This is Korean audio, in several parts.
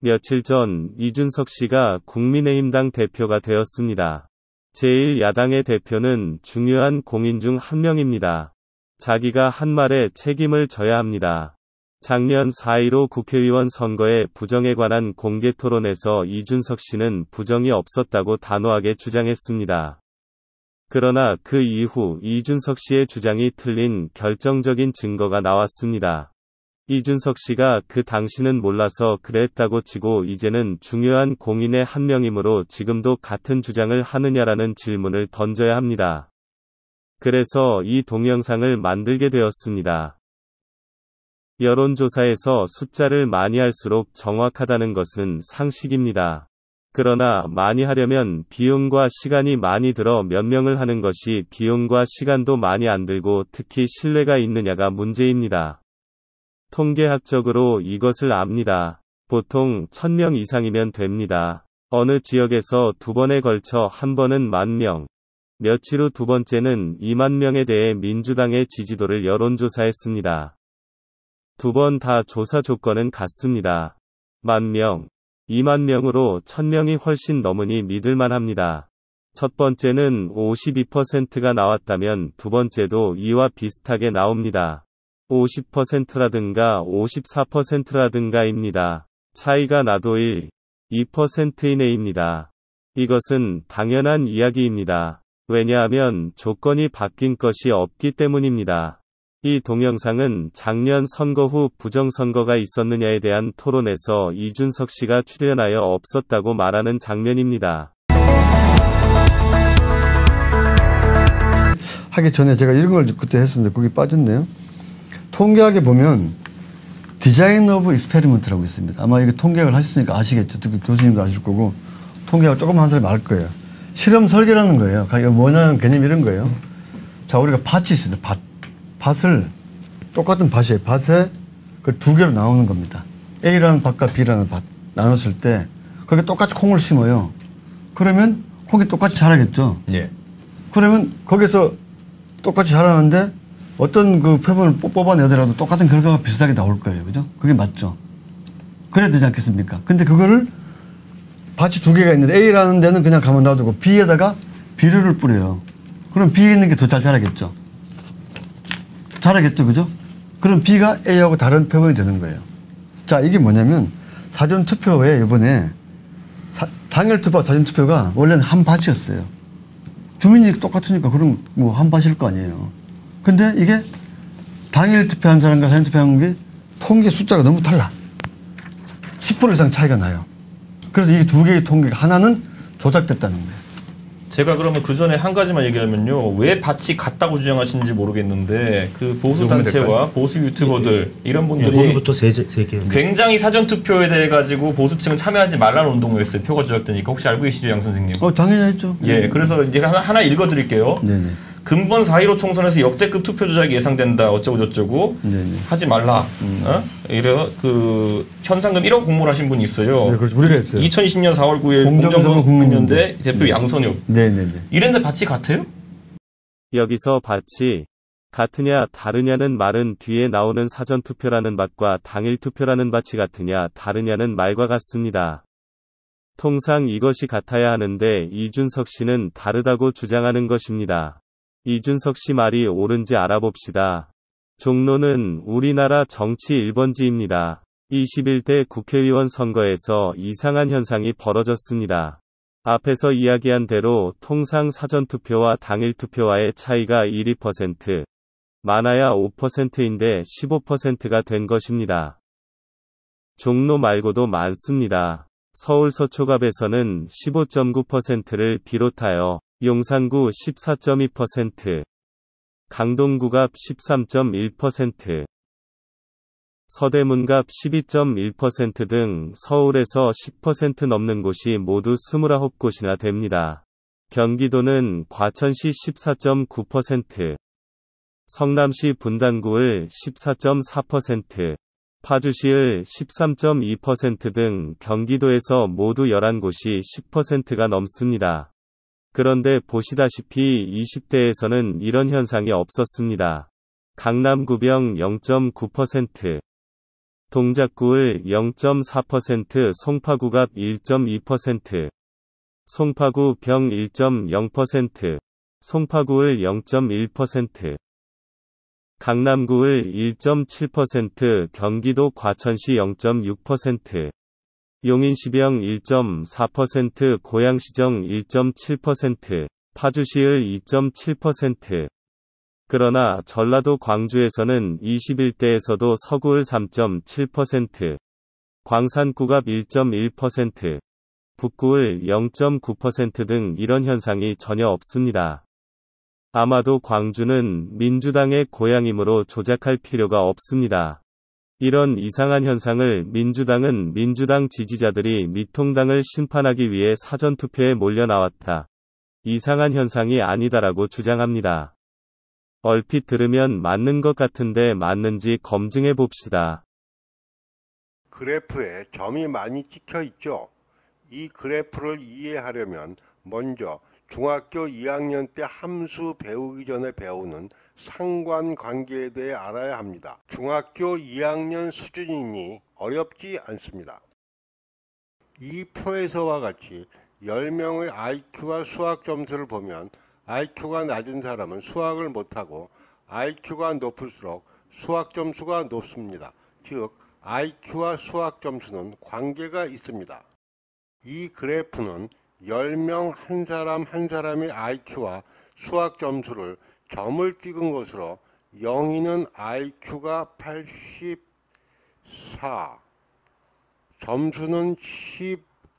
며칠 전 이준석 씨가 국민의힘당 대표가 되었습니다. 제1야당의 대표는 중요한 공인 중 한 명입니다. 자기가 한 말에 책임을 져야 합니다. 작년 4.15 국회의원 선거의 부정에 관한 공개 토론에서 이준석 씨는 부정이 없었다고 단호하게 주장했습니다. 그러나 그 이후 이준석 씨의 주장이 틀린 결정적인 증거가 나왔습니다. 이준석 씨가 그 당시는 몰라서 그랬다고 치고 이제는 중요한 공인의 한 명이므로 지금도 같은 주장을 하느냐라는 질문을 던져야 합니다. 그래서 이 동영상을 만들게 되었습니다. 여론조사에서 숫자를 많이 할수록 정확하다는 것은 상식입니다. 그러나 많이 하려면 비용과 시간이 많이 들어 몇 명을 하는 것이 비용과 시간도 많이 안 들고 특히 신뢰가 있느냐가 문제입니다. 통계학적으로 이것을 압니다. 보통 1000명 이상이면 됩니다. 어느 지역에서 2번에 걸쳐 한 번은 10,000명, 며칠 후 두 번째는 20,000명에 대해 민주당의 지지도를 여론조사했습니다. 2번 다 조사 조건은 같습니다. 10,000명, 20,000명으로 1000명이 훨씬 넘으니 믿을만합니다. 첫 번째는 52%가 나왔다면 두 번째도 이와 비슷하게 나옵니다. 50%라든가 54%라든가입니다. 차이가 나도 1, 2% 이내입니다. 이것은 당연한 이야기입니다. 왜냐하면 조건이 바뀐 것이 없기 때문입니다. 이 동영상은 작년 선거 후 부정선거가 있었느냐에 대한 토론에서 이준석 씨가 출연하여 없었다고 말하는 장면입니다. 하기 전에 제가 이런 걸 그때 했었는데 거기 빠졌네요. 통계학에 보면 디자인 오브 익스페리먼트라고 있습니다. 아마 이게 통계학을 하셨으니까 아시겠죠. 특히 교수님도 아실 거고 통계학을 조금 한 사람이 알 거예요. 실험 설계라는 거예요. 이거 뭐냐는 개념이 이런 거예요. 자, 우리가 밭이 있어요. 밭을 똑같은 밭이에요. 밭에 그 두 개로 나오는 겁니다. A라는 밭과 B라는 밭 나눴을 때 거기에 똑같이 콩을 심어요. 그러면 콩이 똑같이 자라겠죠. 예. 그러면 거기서 똑같이 자라는데 어떤 그 표본을 뽑아내더라도 똑같은 결과가 비슷하게 나올 거예요. 그죠? 그게 맞죠. 그래야 되지 않겠습니까? 근데 그거를 밭이 두 개가 있는데 A라는 데는 그냥 가만 놔두고 B에다가 비료를 뿌려요. 그럼 B에 있는 게 더 잘 자라겠죠. 자라겠죠. 그죠? 그럼 B가 A하고 다른 표본이 되는 거예요. 자, 이게 뭐냐면 사전투표에 이번에 당일투표 사전투표가 원래는 한 밭이었어요. 주민이 똑같으니까 그럼 뭐 한 밭일 거 아니에요. 근데 이게 당일 투표한 사람과 사전 투표한 게 통계 숫자가 너무 달라. 10% 이상 차이가 나요. 그래서 이 두 개의 통계가 하나는 조작됐다는 거예요. 제가 그러면 그 전에 한 가지만 얘기하면요. 왜 밭이 같다고 주장하시는지 모르겠는데 그 보수단체와 보수 유튜버들 이런 분들이 거기부터 세 개. 굉장히 사전투표에 대해 가지고 보수층은 참여하지 말라는 운동을 했어요. 표가 조작되니까. 혹시 알고 계시죠, 양 선생님? 당연히 했죠. 예, 그래서 이제 하나 읽어드릴게요. 네네. 근본 4.15 총선에서 역대급 투표 조작이 예상된다. 어쩌고 저쩌고 네네. 하지 말라. 이래 그 현상금 1억 공모를 하신 분이 있어요. 네, 그렇죠. 우리가 했어요. 2020년 4월 9일 공정선거 국민연대 대표 양선욱. 네네네. 이랬는데 밭이 같아요? 여기서 밭이 같으냐 다르냐는 말은 뒤에 나오는 사전투표라는 밭과 당일투표라는 밭이 같으냐 다르냐는 말과 같습니다. 통상 이것이 같아야 하는데 이준석 씨는 다르다고 주장하는 것입니다. 이준석 씨 말이 옳은지 알아봅시다. 종로는 우리나라 정치 1번지입니다. 21대 국회의원 선거에서 이상한 현상이 벌어졌습니다. 앞에서 이야기한 대로 통상 사전투표와 당일투표와의 차이가 1~2%, 많아야 5%인데 15%가 된 것입니다. 종로 말고도 많습니다. 서울 서초갑에서는 15.9%를 비롯하여 용산구 14.2%, 강동구갑 13.1%, 서대문갑 12.1% 등 서울에서 10% 넘는 곳이 모두 29곳이나 됩니다. 경기도는 과천시 14.9%, 성남시 분당구을 14.4%, 파주시을 13.2% 등 경기도에서 모두 11곳이 10%가 넘습니다. 그런데 보시다시피 20대에서는 이런 현상이 없었습니다. 강남 구병 0.9%, 동작구을 0.4%, 송파구갑 1.2%, 송파구 병 1.0%, 송파구을 0.1%, 강남구을 1.7%, 경기도 과천시 0.6%, 용인시병 1.4%, 고양시정 1.7%, 파주시을 2.7%. 그러나 전라도 광주에서는 21대에서도 서구을 3.7%, 광산구갑 1.1%, 북구을 0.9% 등 이런 현상이 전혀 없습니다. 아마도 광주는 민주당의 고향이므로 조작할 필요가 없습니다. 이런 이상한 현상을 민주당은 민주당 지지자들이 미통당을 심판하기 위해 사전투표에 몰려 나왔다. 이상한 현상이 아니다라고 주장합니다. 얼핏 들으면 맞는 것 같은데 맞는지 검증해 봅시다. 그래프에 점이 많이 찍혀 있죠. 이 그래프를 이해하려면 먼저 중학교 2학년 때 함수 배우기 전에 배우는 상관관계에 대해 알아야 합니다. 중학교 2학년 수준이니 어렵지 않습니다. 이 표에서와 같이 10명의 IQ와 수학 점수를 보면 IQ가 낮은 사람은 수학을 못하고 IQ가 높을수록 수학 점수가 높습니다. 즉 IQ와 수학 점수는 관계가 있습니다. 이 그래프는 10명 한 사람 한 사람의 IQ와 수학 점수를 점을 찍은 것으로 영희는 IQ가 84, 점수는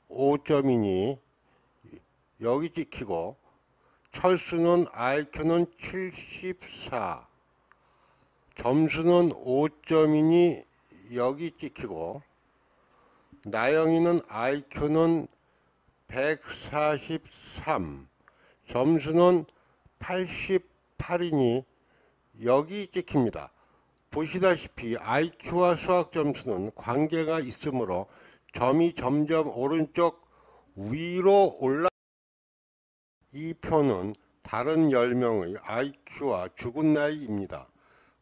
15점이니 여기 찍히고, 철수는 IQ는 74, 점수는 5점이니 여기 찍히고, 나영이는 IQ는 143, 점수는 88이니 여기 찍힙니다. 보시다시피 IQ와 수학 점수는 관계가 있으므로 점이 점점 오른쪽 위로 올라. 이 표는 다른 10명의 IQ와 죽은 나이입니다.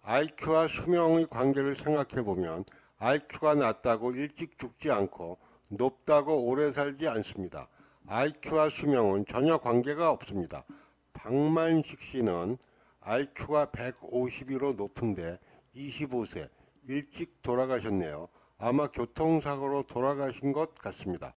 IQ와 수명의 관계를 생각해보면 IQ가 낮다고 일찍 죽지 않고 높다고 오래 살지 않습니다. IQ와 수명은 전혀 관계가 없습니다. 박만식 씨는 IQ가 152로 높은데 25세 일찍 돌아가셨네요. 아마 교통사고로 돌아가신 것 같습니다.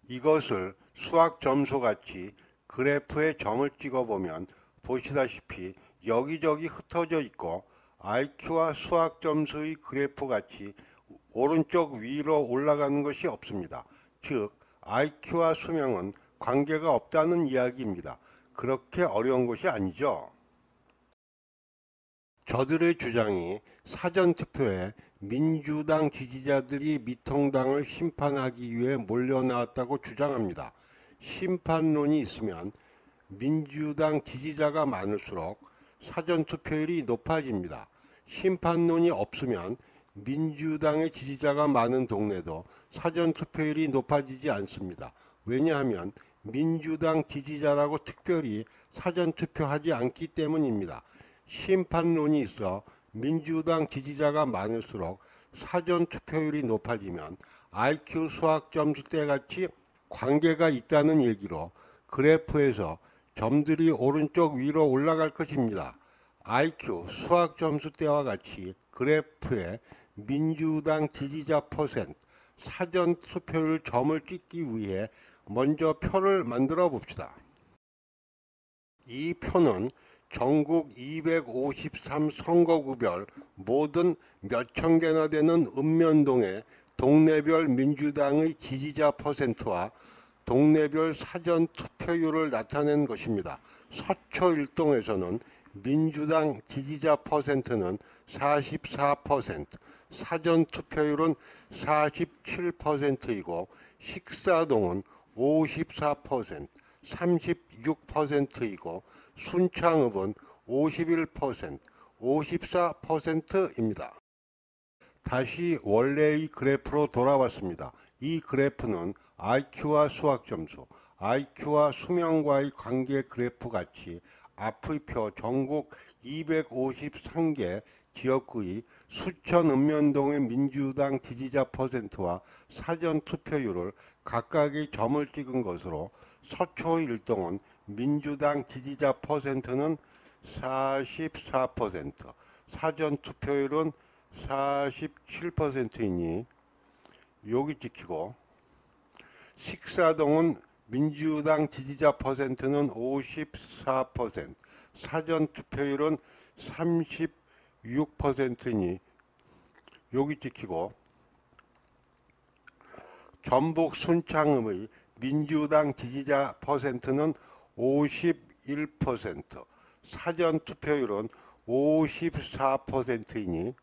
이것을 수학 점수같이 그래프에 점을 찍어보면 보시다시피 여기저기 흩어져 있고 IQ와 수학 점수의 그래프같이 오른쪽 위로 올라가는 것이 없습니다. 즉 IQ와 수명은 관계가 없다는 이야기입니다. 그렇게 어려운 것이 아니죠. 저들의 주장이 사전투표에 민주당 지지자들이 미통당을 심판하기 위해 몰려나왔다고 주장합니다. 심판론이 있으면 민주당 지지자가 많을수록 사전투표율이 높아집니다. 심판론이 없으면 민주당의 지지자가 많은 동네도 사전투표율이 높아지지 않습니다. 왜냐하면 민주당 지지자라고 특별히 사전투표하지 않기 때문입니다. 심판론이 있어 민주당 지지자가 많을수록 사전투표율이 높아지면 IQ 수학 점수 때같이 관계가 있다는 얘기로 그래프에서 점들이 오른쪽 위로 올라갈 것입니다. IQ 수학 점수 때와 같이 그래프에 민주당 지지자 퍼센트 사전투표율 점을 찍기 위해 먼저 표를 만들어 봅시다. 이 표는 전국 253 선거구별 모든 몇천 개나 되는 읍면동의 동네별 민주당의 지지자 퍼센트와 동네별 사전투표율을 나타낸 것입니다. 서초 일동에서는 민주당 지지자 퍼센트는 44%, 사전투표율은 47%이고 식사동은 54%, 36%이고 순창읍은 51%, 54%입니다. 다시 원래의 그래프로 돌아왔습니다. 이 그래프는 IQ와 수학 점수, IQ와 수명과의 관계 그래프 같이 앞의 표 전국 253개 지역구의 수천 읍면동의 민주당 지지자 퍼센트와 사전투표율을 각각의 점을 찍은 것으로 서초 일동은 민주당 지지자 퍼센트는 44%, 사전투표율은 47%이니 여기 찍히고, 식사동은 민주당 지지자 퍼센트는 54%, 사전투표율은 36%이니 여기 찍히고, 전북 순창읍의 민주당 지지자 퍼센트는 51%, 사전투표율은 54%이니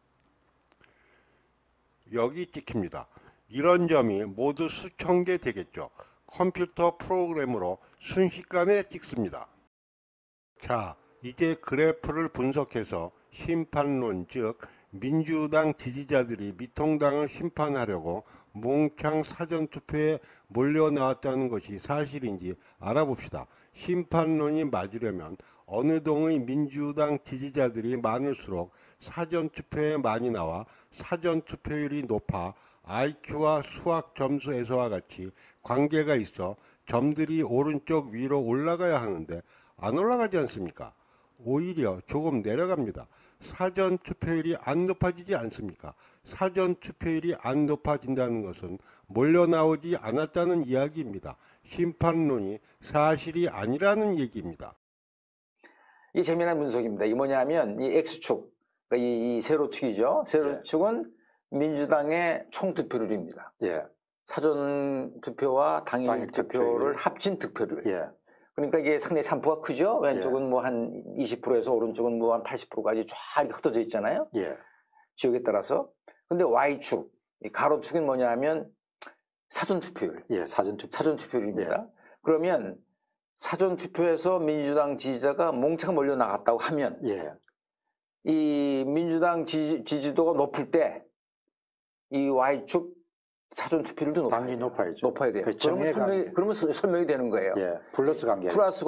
여기 찍힙니다. 이런 점이 모두 수천 개 되겠죠. 컴퓨터 프로그램으로 순식간에 찍습니다. 자, 이제 그래프를 분석해서 심판론, 즉 민주당 지지자들이 미통당을 심판하려고 몽창 사전투표에 몰려나왔다는 것이 사실인지 알아봅시다. 심판론이 맞으려면 어느 동의 민주당 지지자들이 많을수록 사전투표에 많이 나와 사전투표율이 높아 IQ와 수학 점수에서와 같이 관계가 있어 점들이 오른쪽 위로 올라가야 하는데 안 올라가지 않습니까? 오히려 조금 내려갑니다. 사전투표율이 안 높아지지 않습니까? 사전투표율이 안 높아진다는 것은 몰려나오지 않았다는 이야기입니다. 심판론이 사실이 아니라는 얘기입니다. 이 재미난 분석입니다. 이게 뭐냐면 이 X축, 그러니까 이 세로축이죠. 세로축은 민주당의 총투표율입니다. 예. 사전투표와 당일 투표를 합친 투표율. 예. 그러니까 이게 상당히 산포가 크죠. 왼쪽은 뭐 한 20%에서 오른쪽은 뭐 한 80%까지 쫙 이렇게 흩어져 있잖아요. 예. 지역에 따라서. 근데 Y축, 이 가로축은 뭐냐면 사전투표율. 예, 사전투표율입니다. 예. 그러면 사전투표에서 민주당 지지자가 몽창 몰려 나갔다고 하면 예. 이 민주당 지지도가 높을 때 이 Y축 사전투표율도 당연히 높아야죠. 높아야 돼요. 그러면 설명이 되는 거예요. 예, 플러스 관계. 플러스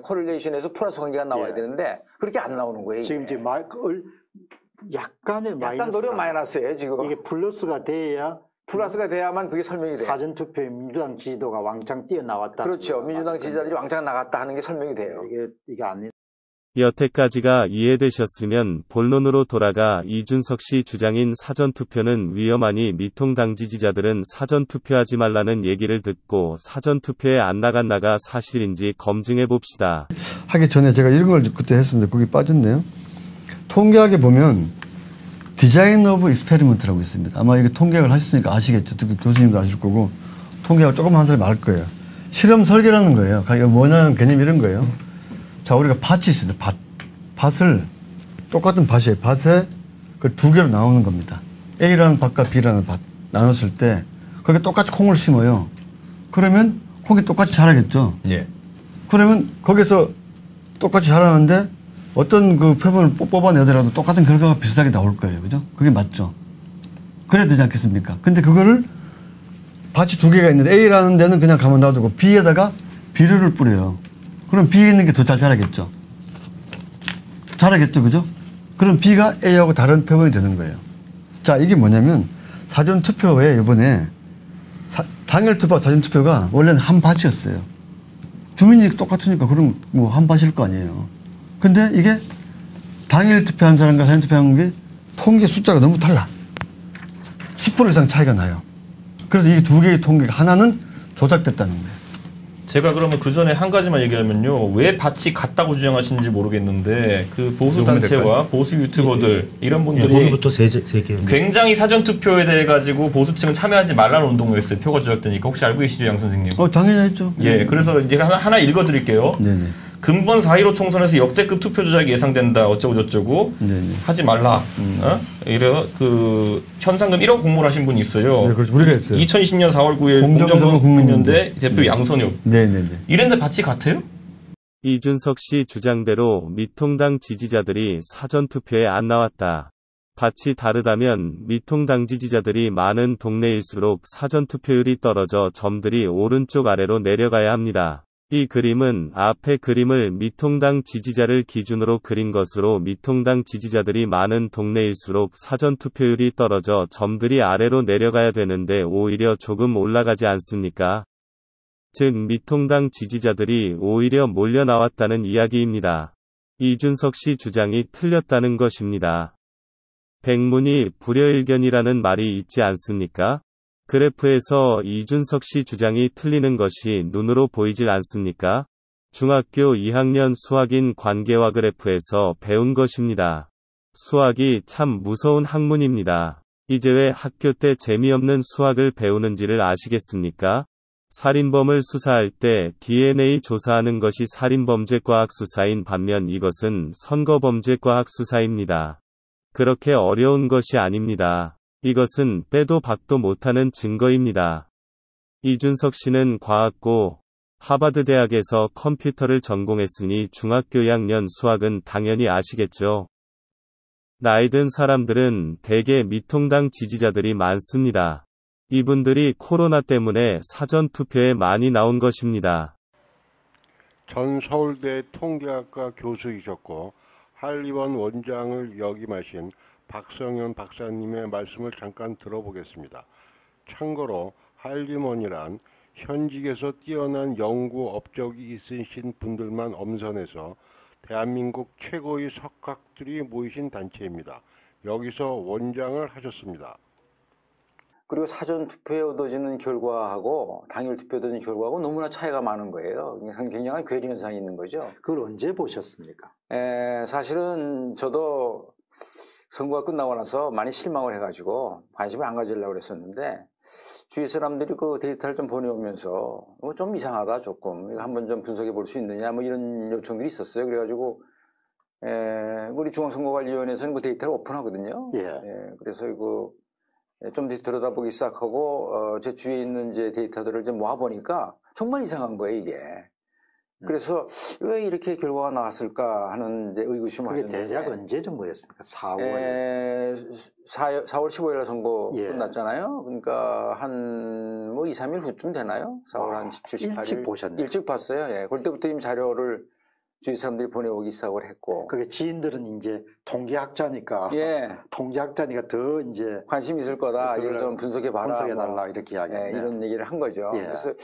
코릴레이션에서 플러스 관계가 나와야 예. 되는데 그렇게 안 나오는 거예요. 지금 이제 약간의 약간 노력 마이너스예요 지금. 이게 플러스가 돼야만 그게 설명이 돼요. 사전투표에 민주당 지지도가 왕창 뛰어나왔다. 그렇죠. 민주당 지지자들이 왕창 나갔다 하는 게 설명이 돼요. 이게 아니. 여태까지가 이해되셨으면 본론으로 돌아가 이준석 씨 주장인 사전투표는 위험하니 미통당 지지자들은 사전투표하지 말라는 얘기를 듣고 사전투표에 안 나갔나가 사실인지 검증해 봅시다. 하기 전에 제가 이런 걸 그때 했었는데 거기 빠졌네요. 통계학에 보면 디자인 오브 익스페리먼트라고 있습니다. 아마 이게 통계학을 하셨으니까 아시겠죠. 특히 교수님도 아실 거고 통계학을 조금 한 사람이 알 거예요. 실험 설계라는 거예요. 그러니까 뭐냐는 개념이 이런 거예요. 자, 우리가 밭이 있어요. 밭을 똑같은 밭이에요. 밭에 그 두 개로 나오는 겁니다. A라는 밭과 B라는 밭 나눴을 때 거기에 똑같이 콩을 심어요. 그러면 콩이 똑같이 자라겠죠. 예. 그러면 거기서 똑같이 자라는데 어떤 그 표본을 뽑아내더라도 똑같은 결과가 비슷하게 나올 거예요. 그죠? 그게 맞죠. 그래야 되지 않겠습니까? 근데 그거를 밭이 두 개가 있는데 A라는 데는 그냥 가만 놔두고 B에다가 비료를 뿌려요. 그럼 B에 있는 게 더 잘 자라겠죠. 자라겠죠. 그죠? 그럼 B가 A하고 다른 표본이 되는 거예요. 자, 이게 뭐냐면 사전투표에 이번에 당일투표, 사전투표가 원래는 한 밭이었어요. 주민이 똑같으니까 그럼 뭐 한 밭일 거 아니에요. 근데 이게 당일 투표한 사람과 사전 투표한 게 통계 숫자가 너무 달라. 10% 이상 차이가 나요. 그래서 이 두 개의 통계가 하나는 조작됐다는 거예요. 제가 그러면 그 전에 한 가지만 얘기하면요. 왜 밭이 같다고 주장하시는지 모르겠는데 그 보수 단체와 보수 유튜버들 이런 분들이 거기부터 세 개. 굉장히 사전 투표에 대해 가지고 보수층은 참여하지 말라는 운동을 했어요. 표가 조작되니까. 혹시 알고 계시죠, 양 선생님? 당연히 했죠. 예, 그래서 이제 하나 읽어드릴게요. 네네. 근본 4.15 총선에서 역대급 투표 조작이 예상된다. 어쩌고 저쩌고 네네. 하지 말라. 이래 그 현상금 1억 공모를 하신 분이 있어요. 네, 그렇죠. 우리가 했어요. 2020년 4월 9일 공정선거 국민연대 대표 양선엽. 네네네. 이랬는데 밭이 같아요? 이준석 씨 주장대로 미통당 지지자들이 사전투표에 안 나왔다. 밭이 다르다면 미통당 지지자들이 많은 동네일수록 사전투표율이 떨어져 점들이 오른쪽 아래로 내려가야 합니다. 이 그림은 앞의 그림을 미통당 지지자를 기준으로 그린 것으로 미통당 지지자들이 많은 동네일수록 사전투표율이 떨어져 점들이 아래로 내려가야 되는데 오히려 조금 올라가지 않습니까? 즉 미통당 지지자들이 오히려 몰려 나왔다는 이야기입니다. 이준석 씨 주장이 틀렸다는 것입니다. 백문이 불여일견이라는 말이 있지 않습니까? 그래프에서 이준석 씨 주장이 틀리는 것이 눈으로 보이질 않습니까? 중학교 2학년 수학인 관계와 그래프에서 배운 것입니다. 수학이 참 무서운 학문입니다. 이제 왜 학교 때 재미없는 수학을 배우는지를 아시겠습니까? 살인범을 수사할 때 DNA 조사하는 것이 살인범죄과학 수사인 반면 이것은 선거범죄과학 수사입니다. 그렇게 어려운 것이 아닙니다. 이것은 빼도 박도 못하는 증거입니다. 이준석 씨는 과학고 하버드 대학에서 컴퓨터를 전공했으니 중학교 2학년 수학은 당연히 아시겠죠. 나이 든 사람들은 대개 미통당 지지자들이 많습니다. 이분들이 코로나 때문에 사전투표에 많이 나온 것입니다. 전 서울대 통계학과 교수이셨고 한림원 원장을 역임하신 박성현 박사님의 말씀을 잠깐 들어보겠습니다. 참고로 한림원이란 현직에서 뛰어난 연구 업적이 있으신 분들만 엄선해서 대한민국 최고의 석학들이 모이신 단체입니다. 여기서 원장을 하셨습니다. 그리고 사전 투표에 얻어지는 결과하고 당일 투표에 얻어지는 결과하고 너무나 차이가 많은 거예요. 굉장한 괴리 현상이 있는 거죠. 그걸 언제 보셨습니까? 사실은 저도 선거가 끝나고 나서 많이 실망을 해가지고 관심을 안 가지려고 그랬었는데 주위 사람들이 그 데이터를 좀 보내오면서 좀 이상하다 조금 이거 한번 좀 분석해 볼 수 있느냐 뭐 이런 요청들이 있었어요. 그래가지고 우리 중앙선거관리위원회에서는 그 데이터를 오픈하거든요. 그래서 이거 좀 더 들여다보기 시작하고 제 주위에 있는 이제 데이터들을 좀 모아보니까 정말 이상한 거예요 이게. 그래서 왜 이렇게 결과가 나왔을까 하는 이제 의구심을 그게 가졌는데 대략 언제 정도였습니까? 4월 15일 선거 끝났잖아요. 그러니까 한 뭐 2, 3일 후쯤 되나요? 4월 한 17, 18일 일찍 보셨네요. 일찍 봤어요. 그때부터 이미 자료를 주위 사람들이 보내오기 시작을 했고. 그게 지인들은 이제 통계학자니까 더 이제 관심 있을 거다. 이걸 좀 분석해봐라. 분석해달라 이렇게 이야기했네요. 이런 얘기를 한 거죠. 그래서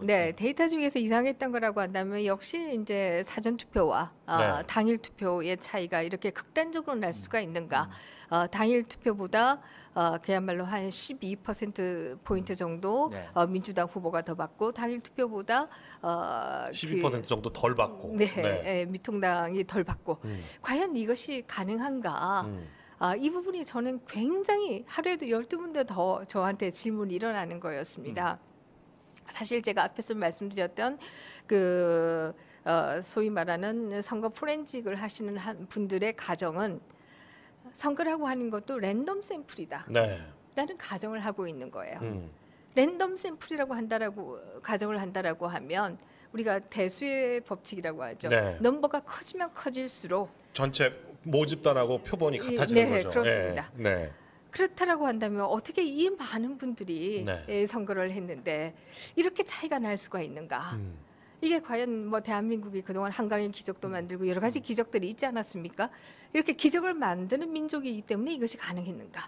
네, 데이터 중에서 이상했던 거라고 한다면 역시 이제 사전 투표와 당일 투표의 차이가 이렇게 극단적으로 날 수가 있는가? 당일 투표보다 그야말로 한 12% 정도 민주당 후보가 더 받고 당일 투표보다 12% 정도 덜 받고 미통당이 덜 받고 과연 이것이 가능한가? 이 부분이 저는 굉장히 하루에도 12군데 더 저한테 질문이 일어나는 거였습니다. 사실 제가 앞에서 말씀드렸던 그 소위 말하는 선거 포렌식을 하시는 분들의 가정은 선거라고 하는 것도 랜덤 샘플이다. 라는 가정을 하고 있는 거예요. 랜덤 샘플이라고 가정을 한다라고 하면 우리가 대수의 법칙이라고 하죠. 넘버가 커지면 커질수록 전체 모집단하고 표본이 같아지는 거죠. 그렇습니다. 그렇다라고 한다면 어떻게 이 많은 분들이 선거를 했는데 이렇게 차이가 날 수가 있는가? 이게 과연 뭐 대한민국이 그동안 한강의 기적도 만들고 여러 가지 기적들이 있지 않았습니까? 이렇게 기적을 만드는 민족이기 때문에 이것이 가능했는가?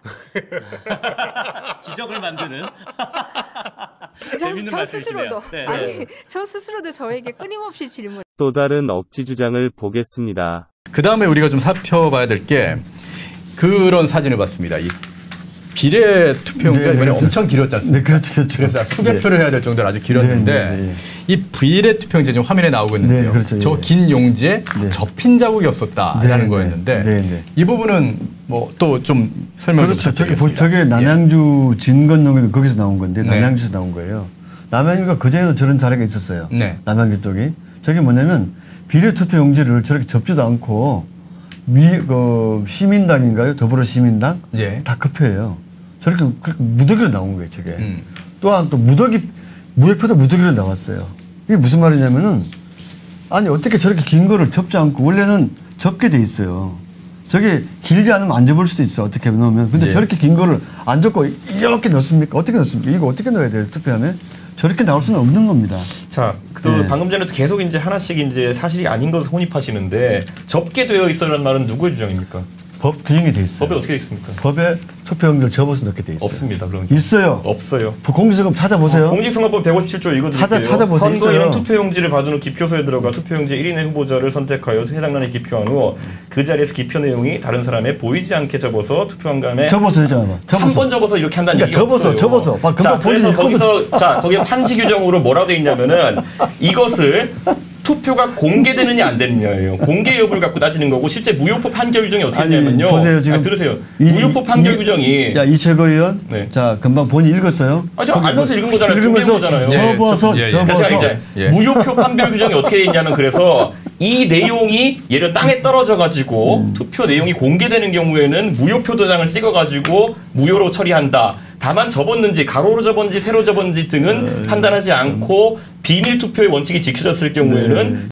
기적을 만드는 저 스스로도 아니 저 스스로도 저에게 끊임없이 질문. 또 다른 억지 주장을 보겠습니다. 그 다음에 우리가 좀 살펴봐야 될 게 그런 사진을 봤습니다. 이 비례 투표용지가 이번에 엄청 길었지 않습니까? 그렇죠. 그래서 수개표를 해야 될 정도로 아주 길었는데 이 비례 투표용지 지금 화면에 나오고 있는데요. 저 긴 용지에 접힌 자국이 없었다라는 거였는데 이 부분은 뭐 또 좀 설명을 좀 부탁드리겠습니다. 저게 남양주 진건동이 거기서 나온 건데 남양주에서 나온 거예요. 남양주가 그전에도 저런 사례가 있었어요. 남양주 쪽이. 저게 뭐냐면 비례 투표용지를 저렇게 접지도 않고 시민당인가요? 더불어시민당? 다 급해요. 저렇게 무더기로 나온 거예요, 저게. 또한 또 무효표도 무더기로 나왔어요. 이게 무슨 말이냐면은, 아니, 어떻게 저렇게 긴 거를 접지 않고, 원래는 접게 돼 있어요. 저게 길지 않으면 안 접을 수도 있어. 어떻게 넣으면. 근데 저렇게 긴 거를 안 접고 이렇게 넣습니까? 어떻게 넣습니까? 이거 어떻게 넣어야 돼요? 투표하면? 저렇게 나올 수는 없는 겁니다. 자, 또 방금 전에도 계속 이제 하나씩 이제 사실이 아닌 것을 혼입하시는데 접게 되어 있어라는 말은 누구의 주장입니까? 법 규정이 돼 있어요. 법에 어떻게 돼 있습니까? 법에 투표용지를 접어서 넣게 돼 있어요. 없습니다. 그런 있어요. 없어요. 공직선거법 찾아보세요. 공직선거법 157조 읽어드릴게요. 찾아보세요. 선거인은 투표용지를 받은 후 기표소에 들어가 투표용지 1인의 후보자를 선택하여 해당 난에 기표한 후 그 자리에서 기표 내용이 다른 사람에 보이지 않게 접어서 투표한 다음에 접어서 해잖아. 한 번 접어서 이렇게 한다는 그러니까 얘기가 접어서. 자, 그래서 거기서 거기에 판지 규정으로 뭐라고 돼 있냐면은 이것을 투표가 공개되느냐 안 되느냐예요. 공개 여부를 갖고 따지는 거고 실제 무효표 판결 규정이 어떻게 되냐면요. 보세요 지금. 들으세요. 무효표 판결 규정이. 야 이철거 의원. 네. 자 금방 본인 읽었어요. 저 알면서 읽은 거잖아요. 읽으면서 거잖아요. 접어서. 무효표 판결 규정이 어떻게 돼 있냐면 그래서 이 내용이 예를 땅에 떨어져 가지고 투표 내용이 공개되는 경우에는 무효표 도장을 찍어 가지고 무효로 처리한다. 다만 접었는지 가로로 접었는지 세로 접었는지 등은 판단하지 않고 비밀 투표의 원칙이 지켜졌을 경우에는